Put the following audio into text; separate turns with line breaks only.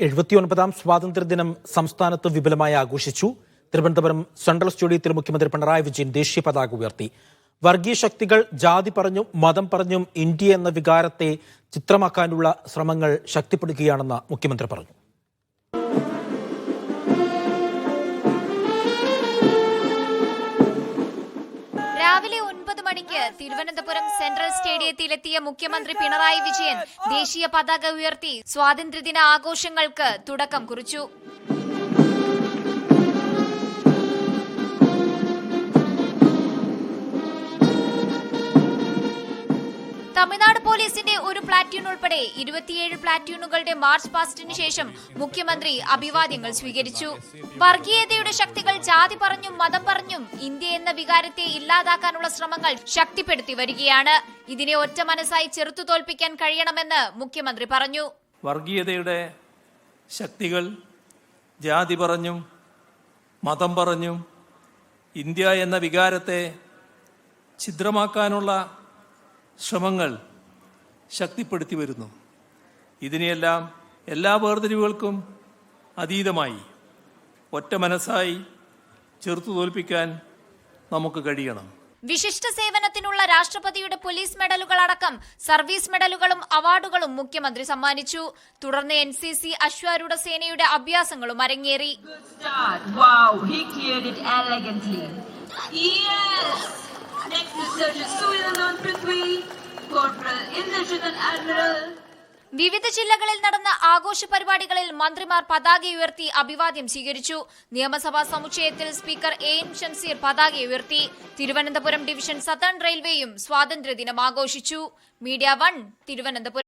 79ാം സ്വാതന്ത്ര്യദിനം സംസ്ഥാനത്ത് വിപുലമായി ആഘോഷിച്ചു. തിരുവനന്തപുരം സെൻട്രൽ സ്റ്റേഡിയത്തിൽ മുഖ്യമന്ത്രി പിണറായി വിജയൻ ദേശീയ പതാക ഉയർത്തി. വർഗീയ ശക്തികൾ ജാതി പറഞ്ഞും മതം പറഞ്ഞും ഇന്ത്യ എന്ന വികാരത്തെ ചിത്രമാക്കാനുള്ള ശ്രമങ്ങൾ ശക്തിപ്പെടുകയാണെന്ന് മുഖ്യമന്ത്രി പറഞ്ഞു.
രാവിലെ 9 മണിക്ക് തിരുവനന്തപുരം സെൻട്രൽ സ്റ്റേഡിയത്തിലെത്തിയ മുഖ്യമന്ത്രി പിണറായി വിജയൻ ദേശീയ പതാക ഉയർത്തി സ്വാതന്ത്ര്യദിന ആഘോഷങ്ങൾക്ക് തുടക്കം കുറിച്ചു. തമിഴ്നാട് പോലീസിന്റെ ഒരു പ്ലാറ്റൂൺ ഉൾപ്പെടെ 27 പ്ലാറ്റൂണുകളുടെ മാർച്ച് പാസ്റ്റിന് ശേഷം മുഖ്യമന്ത്രി അഭിവാദ്യങ്ങൾ സ്വീകരിച്ചു. വർഗീയതയുടെ ശക്തികൾ ജാതി പറഞ്ഞും മതം പറഞ്ഞും ഇന്ത്യ എന്ന വികാരത്തെ ഇല്ലാതാക്കാനുള്ള ശ്രമങ്ങൾ ശക്തിപ്പെടുത്തി വരികയാണ്. ഇതിനെ ഒറ്റ മനസ്സായി ചെറുത്തു തോൽപ്പിക്കാൻ കഴിയണമെന്ന് മുഖ്യമന്ത്രി പറഞ്ഞു.
വർഗീയതയുടെ ശക്തികൾ ജാതി പറഞ്ഞും മതം പറഞ്ഞും ഇന്ത്യ എന്ന വികാരത്തെ ഛിദ്രമാക്കാനുള്ള ശ്രമങ്ങൾ ശക്തിപ്പെടുത്തി വരുന്നു. ഇതിനെയെല്ലാം എല്ലാ വേർതിരിവുകൾക്കും അതീതമായി ഒറ്റ മനസ്സായി ചെറുത്തു തോൽപ്പിക്കാൻ നമുക്ക് കഴിയണം.
വിശിഷ്ട സേവനത്തിനുള്ള രാഷ്ട്രപതിയുടെ പോലീസ് മെഡലുകൾ അടക്കം സർവീസ് മെഡലുകളും അവാർഡുകളും മുഖ്യമന്ത്രി സമ്മാനിച്ചു. തുടർന്ന് NCC അശ്വാരൂഢ സേനയുടെ അഭ്യാസങ്ങളും അരങ്ങേറി. വിവിധ ജില്ലകളിൽ നടന്ന ആഘോഷ പരിപാടികളിൽ മന്ത്രിമാർ പതാക ഉയർത്തി അഭിവാദ്യം സ്വീകരിച്ചു. നിയമസഭാ സമുച്ചയത്തിൽ സ്പീക്കർ AN ഷംസീർ പതാക ഉയർത്തി. തിരുവനന്തപുരം ഡിവിഷൻ സതേൺ റെയിൽവേയും സ്വാതന്ത്ര്യദിനം ആഘോഷിച്ചു. മീഡിയ 1 തിരുവനന്തപുരം.